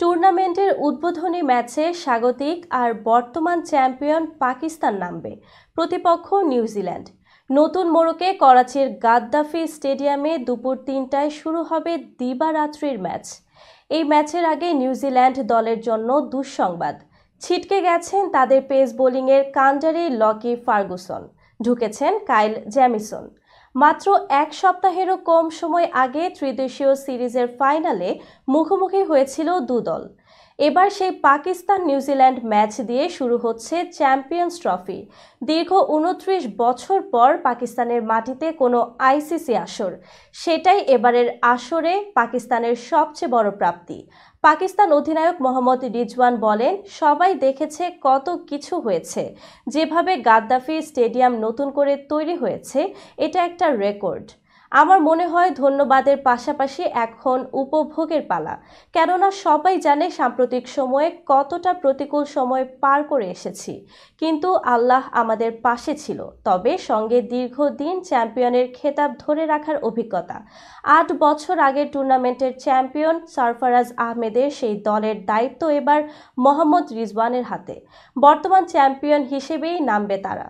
টুর্নামেন্টের উদ্বোধনী ম্যাচে স্বাগতিক আর বর্তমান চ্যাম্পিয়ন পাকিস্তান নামবে। প্রতিপক্ষ নিউজিল্যান্ড। নতুন মোড়কে করাচির গাদ্দাফি স্টেডিয়ামে দুপুর ৩টায় শুরু হবে দিবারাত্রির ম্যাচ। এই ম্যাচের আগে নিউজিল্যান্ড দলের জন্য দুঃসংবাদ। ছিটকে গেছেন তাদের পেস বোলিংয়ের কাণ্ডারি লকি ফার্গুসন, ঢুকেছেন কাইল জ্যামিসন। মাত্র এক সপ্তাহেরও কম সময় আগে ত্রিদেশীয় সিরিজের ফাইনালে মুখোমুখি হয়েছিল দুদল। এবার সেই পাকিস্তান নিউজিল্যান্ড ম্যাচ দিয়ে শুরু হচ্ছে চ্যাম্পিয়ন্স ট্রফি। দীর্ঘ ২৯ বছর পর পাকিস্তানের মাটিতে কোনো আইসিসি আসর, সেটাই এবারের আসরে পাকিস্তানের সবচেয়ে বড় প্রাপ্তি। পাকিস্তান অধিনায়ক মোহাম্মদ রিজওয়ান বলেন, সবাই দেখেছে কত কিছু হয়েছে। যেভাবে গাদ্দাফি স্টেডিয়াম নতুন করে তৈরি হয়েছে, এটা একটা রেকর্ড। আমার মনে হয় ধন্যবাদের পাশাপাশি এখন উপভোগের পালা। কেননা সবাই জানে সাম্প্রতিক সময়ে কতটা প্রতিকূল সময় পার করে এসেছি, কিন্তু আল্লাহ আমাদের পাশে ছিল। তবে সঙ্গে দীর্ঘদিন চ্যাম্পিয়নের খেতাব ধরে রাখার অভিজ্ঞতা। ৮ বছর আগের টুর্নামেন্টের চ্যাম্পিয়ন সরফরাজ আহমেদের সেই দলের দায়িত্ব এবার মোহাম্মদ রিজওয়ানের হাতে। বর্তমান চ্যাম্পিয়ন হিসেবেই নামবে তারা।